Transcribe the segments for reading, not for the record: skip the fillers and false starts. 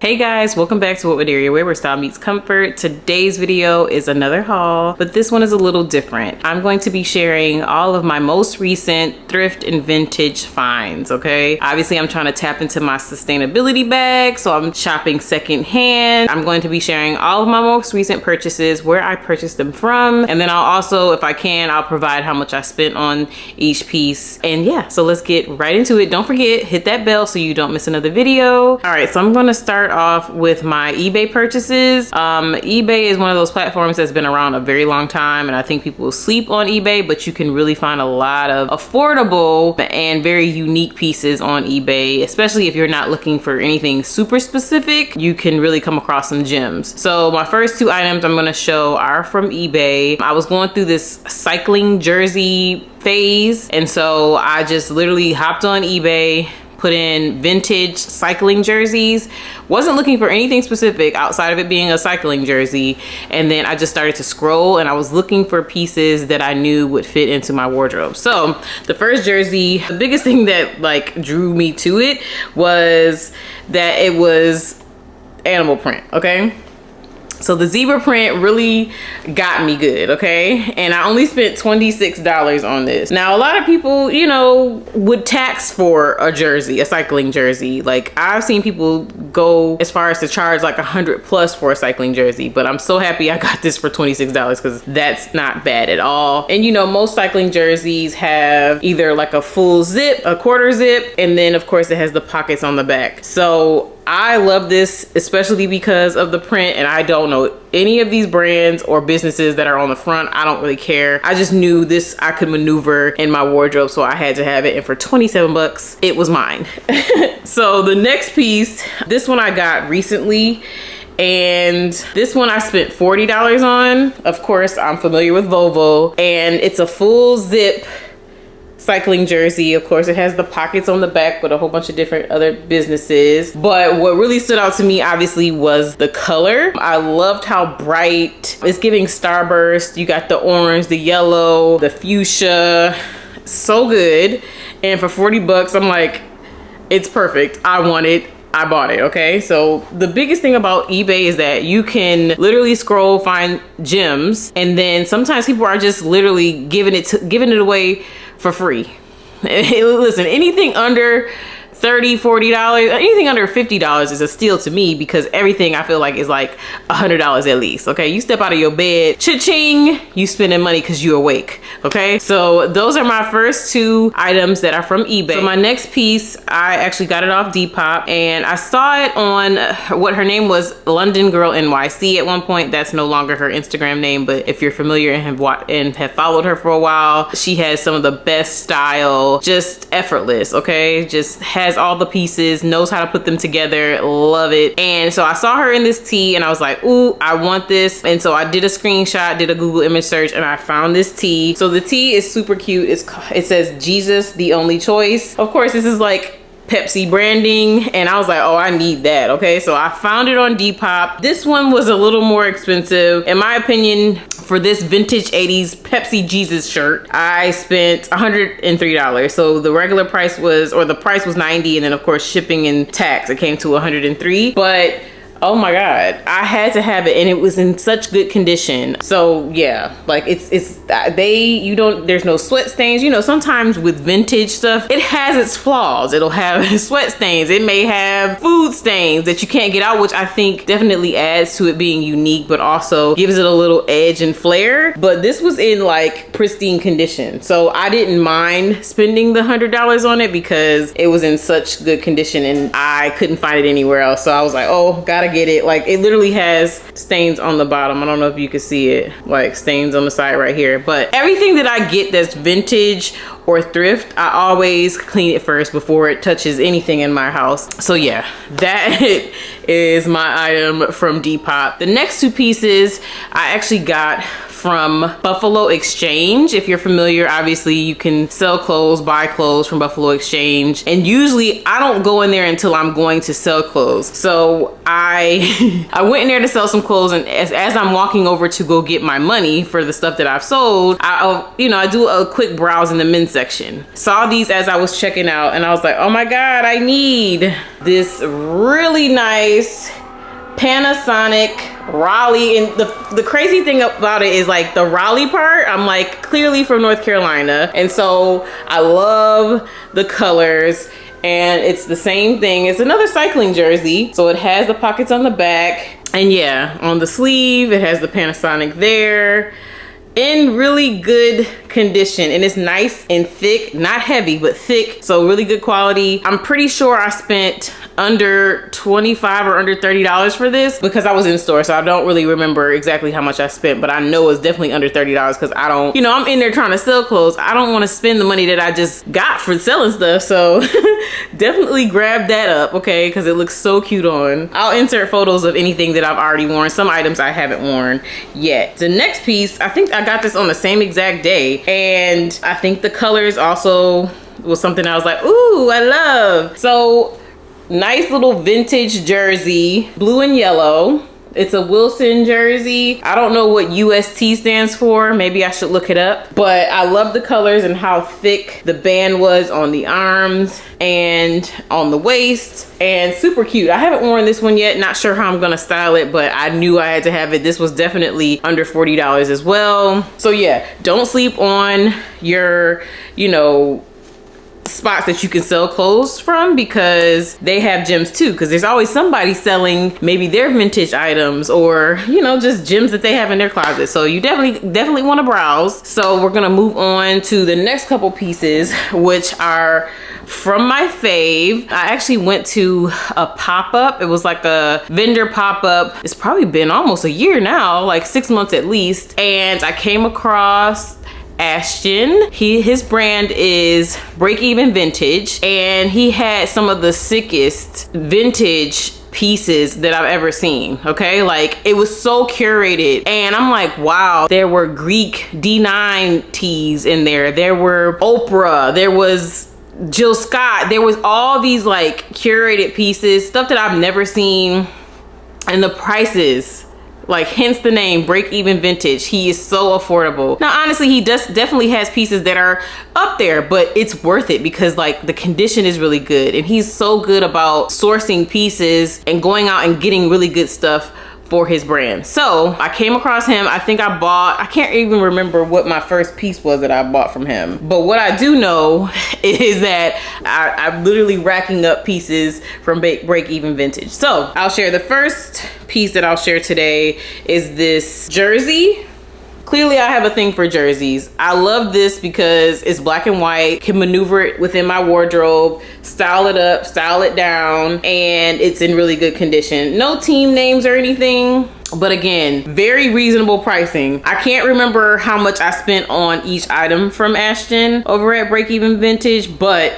Hey guys, welcome back to What Would Area Wear, where style meets comfort. Today's video is another haul, but this one is a little different. I'm going to be sharing all of my most recent thrift and vintage finds, okay? Obviously, I'm trying to tap into my sustainability bag, so I'm shopping secondhand. I'm going to be sharing all of my most recent purchases, where I purchased them from, and then I'll also, if I can, I'll provide how much I spent on each piece. And yeah, so let's get right into it. Don't forget, hit that bell so you don't miss another video. All right, so I'm gonna start off with my eBay purchases. eBay is one of those platforms that's been around a very long time, and I think people sleep on eBay, but you can really find a lot of affordable and very unique pieces on eBay, especially if you're not looking for anything super specific. You can really come across some gems. So my first two items I'm gonna show are from eBay. I was going through this cycling jersey phase, and so I just literally hopped on eBay, put in vintage cycling jerseys. Wasn't looking for anything specific outside of it being a cycling jersey. And then I just started to scroll and I was looking for pieces that I knew would fit into my wardrobe. So the first jersey, the biggest thing that like drew me to it was that it was animal print, okay? So the zebra print really got me good, okay? And I only spent $26 on this. Now, a lot of people, you know, would tax for a jersey, a cycling jersey. Like, I've seen people go as far as to charge like 100 plus for a cycling jersey, but I'm so happy I got this for $26 because that's not bad at all. And you know, most cycling jerseys have either like a full zip, a quarter zip, and then of course it has the pockets on the back. So I love this, especially because of the print, and I don't know any of these brands or businesses that are on the front. I don't really care. I just knew this I could maneuver in my wardrobe, so I had to have it, and for 27 bucks, it was mine. So the next piece, this one I got recently, and this one I spent $40 on. Of course, I'm familiar with Volvo, and it's a full zip cycling jersey. Of course, it has the pockets on the back with a whole bunch of different other businesses. But what really stood out to me, obviously, was the color. I loved how bright. It's giving Starburst. You got the orange, the yellow, the fuchsia. So good. And for 40 bucks, I'm like, it's perfect. I want it. I bought it, okay? So the biggest thing about eBay is that you can literally scroll, find gems, and then sometimes people are just literally giving it away for free. Listen, anything under $30, $40, anything under $50 is a steal to me, because everything I feel like is like $100 at least, okay? You step out of your bed, cha-ching, you spending money because you awake, okay? So those are my first two items that are from eBay. So my next piece, I actually got it off Depop, and I saw it on what her name was, London Girl NYC at one point. That's no longer her Instagram name, but if you're familiar and have followed her for a while, she has some of the best style, just effortless, okay? Just has all the pieces, knows how to put them together, love it. And so I saw her in this tee and I was like, ooh, I want this. And so I did a screenshot, did a Google image search, and I found this tee. So the tee is super cute. It says Jesus the only choice. Of course, this is like Pepsi branding, and I was like, oh, I need that, okay? So I found it on Depop. This one was a little more expensive. In my opinion, for this vintage 80s Pepsi Jesus shirt, I spent $103. So the regular price was, or the price was $90, and then of course shipping and tax, it came to $103. But oh my God, I had to have it, and it was in such good condition. So yeah, like there's no sweat stains. You know, sometimes with vintage stuff, it has its flaws. It'll have sweat stains. It may have food stains that you can't get out, which I think definitely adds to it being unique, but also gives it a little edge and flair. But this was in like pristine condition. So I didn't mind spending the $100 on it because it was in such good condition and I couldn't find it anywhere else. So I was like, oh, gotta get it. Like, it literally has stains on the bottom. I don't know if you can see it, like stains on the side right here. But everything that I get that's vintage or thrift, I always clean it first before it touches anything in my house. So yeah, that is my item from Depop. The next two pieces I actually got from Buffalo Exchange. If you're familiar, obviously you can sell clothes, buy clothes from Buffalo Exchange. And usually I don't go in there until I'm going to sell clothes. So I went in there to sell some clothes, and as I'm walking over to go get my money for the stuff that I've sold, I do a quick browse in the men's section. Saw these as I was checking out, and I was like, oh my God, I need this really nice Panasonic Raleigh. And the crazy thing about it is like the Raleigh part, I'm like clearly from North Carolina, and so I love the colors. And it's the same thing. It's another cycling jersey, so it has the pockets on the back, and yeah, on the sleeve it has the Panasonic there, in really good condition, and it's nice and thick, not heavy but thick, so really good quality. I'm pretty sure I spent under $25 or under $30 for this because I was in store, so I don't really remember exactly how much I spent, but I know it's definitely under $30 because I don't, I'm in there trying to sell clothes. I don't want to spend the money that I just got for selling stuff, so definitely grab that up, okay, because it looks so cute on. I'll insert photos of anything that I've already worn. Some items I haven't worn yet. The next piece, I think I got this on the same exact day, and I think the colors also was something I was like, ooh, I love. So nice little vintage jersey, blue and yellow. It's a Wilson jersey. I don't know what UST stands for. Maybe I should look it up. But I love the colors and how thick the band was on the arms and on the waist. And super cute. I haven't worn this one yet. Not sure how I'm gonna style it, but I knew I had to have it. This was definitely under $40 as well. So yeah, don't sleep on your, spots that you can sell clothes from, because they have gems too, because there's always somebody selling maybe their vintage items or just gems that they have in their closet. So you definitely want to browse. So we're gonna move on to the next couple pieces, which are from my fave. I actually went to a pop-up. It was like a vendor pop-up. It's probably been almost a year now, like 6 months at least, and I came across Ashton. His brand is Break Even Vintage, and he had some of the sickest vintage pieces that I've ever seen. Okay, like it was so curated, and I'm like, wow. There were Greek D9 tees in there. There were Oprah. There was Jill Scott. There was all these like curated pieces, stuff that I've never seen, and the prices, like hence the name Break Even Vintage. He is so affordable. Now honestly, he definitely has pieces that are up there, but it's worth it because like the condition is really good, and he's so good about sourcing pieces and going out and getting really good stuff for his brand. So I came across him. I think I can't even remember what my first piece was that I bought from him, but what I do know is that I'm literally racking up pieces from Break Even Vintage. So I'll share the first piece that I'll share today is this jersey. Clearly I have a thing for jerseys. I love this because it's black and white, can maneuver it within my wardrobe, style it up, style it down, and it's in really good condition. No team names or anything, but again, very reasonable pricing. I can't remember how much I spent on each item from Ashton over at Break Even Vintage, but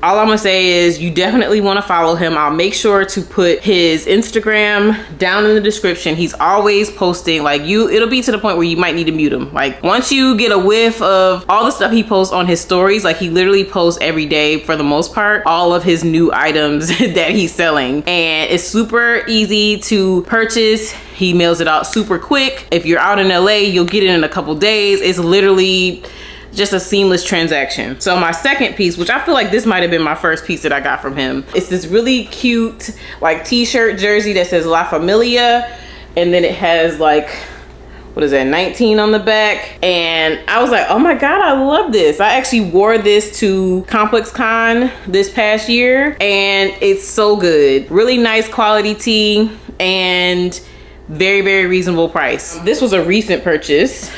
all I'm gonna say is you definitely want to follow him. I'll make sure to put his Instagram down in the description. He's always posting, like it'll be to the point where you might need to mute him. Like once you get a whiff of all the stuff he posts on his stories, like he literally posts every day for the most part, all of his new items that he's selling. And it's super easy to purchase. He mails it out super quick. If you're out in LA, you'll get it in a couple days. It's literally just a seamless transaction. So my second piece, which I feel like this might have been my first piece that I got from him, it's this really cute like t-shirt jersey that says La Familia, and then it has like, what is that, 19 on the back. And I was like, oh my God, I love this. I actually wore this to Complex Con this past year, and it's so good. Really nice quality tee and very, very reasonable price. This was a recent purchase.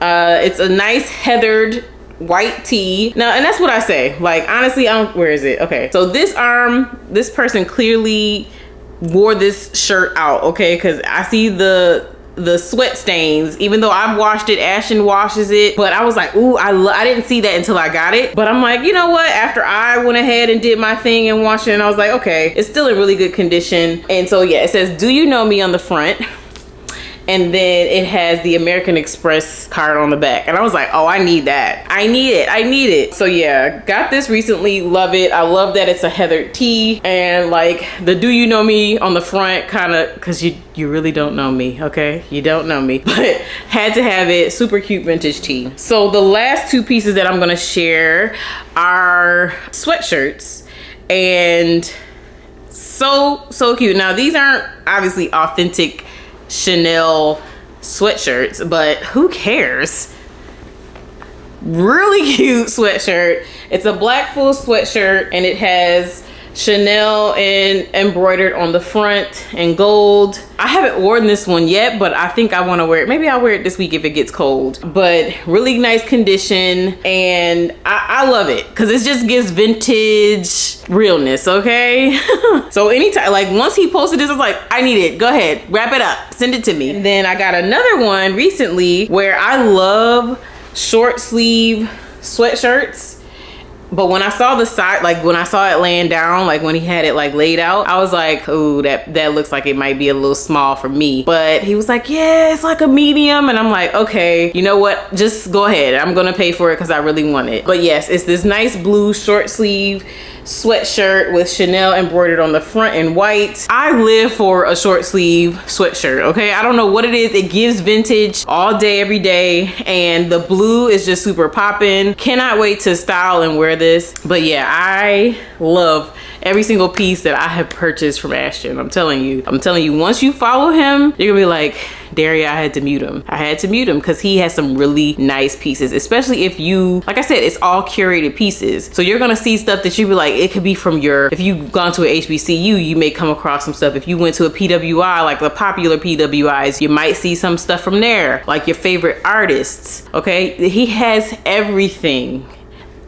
It's a nice heathered white tee. Now, and that's what I say. Like, honestly, where is it? Okay. So this person clearly wore this shirt out, okay? Because I see the sweat stains, even though I've washed it. Ashton washes it, but I was like, ooh, I didn't see that until I got it. But I'm like, you know what? After I went ahead and did my thing and washed it, and I was like, okay, it's still in really good condition. And so yeah, it says, "Do you know me?" on the front. and then it has the American Express card on the back. And I was like, oh, I need that. I need it. So yeah, got this recently, love it. I love that it's a heathered tee, and like the do you know me on the front, kind of, because you really don't know me, okay? You don't know me, but had to have it. Super cute vintage tee. So the last two pieces that I'm gonna share are sweatshirts, and so cute. Now these aren't obviously authentic Chanel sweatshirts, but who cares? Really cute sweatshirt. It's a black full sweatshirt, and it has Chanel and embroidered on the front in gold. I haven't worn this one yet, but I think I want to wear it. Maybe I'll wear it this week if it gets cold. But really nice condition, and I love it because it just gives vintage realness, okay? So anytime, like once he posted this, I was like, I need it. Go ahead, wrap it up, send it to me. And then I got another one recently where I love short sleeve sweatshirts. But when I saw the side, like when I saw it laying down, like when he had it like laid out, I was like, oh, that looks like it might be a little small for me. But he was like, yeah, it's like a medium. And I'm like, okay, you know what? Just go ahead. I'm gonna pay for it because I really want it. But yes, it's this nice blue short sleeve sweatshirt with Chanel embroidered on the front in white. I live for a short sleeve sweatshirt, okay? I don't know what it is. It gives vintage all day, every day. And the blue is just super poppin'. Cannot wait to style and wear this. But yeah, I love every single piece that I have purchased from Ashton. I'm telling you, once you follow him, you're gonna be like, Daria, I had to mute him. I had to mute him because he has some really nice pieces, especially if you, like I said, it's all curated pieces. So you're gonna see stuff that you be like, it could be from your, if you've gone to a HBCU, you may come across some stuff. If you went to a PWI, like the popular PWIs, you might see some stuff from there, like your favorite artists, okay? He has everything.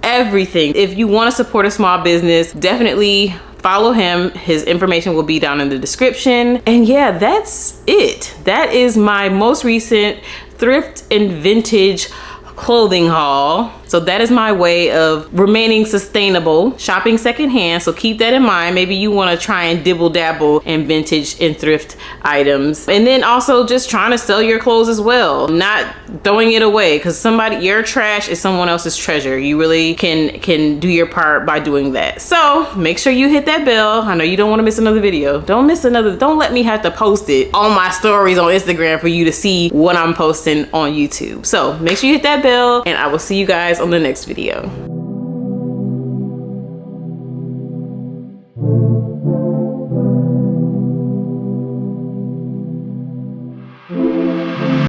If you want to support a small business, definitely follow him. His information will be down in the description. And yeah, that's it. That is my most recent thrift and vintage clothing haul. So that is my way of remaining sustainable, shopping secondhand. So keep that in mind. Maybe you want to try and dibble dabble in vintage and thrift items. And then also just trying to sell your clothes as well, not throwing it away, because your trash is someone else's treasure. You really can do your part by doing that. So make sure you hit that bell. I know you don't want to miss another video. Don't let me have to post it on my stories on Instagram for you to see what I'm posting on YouTube. So make sure you hit that bell, and I will see you guys on the next video.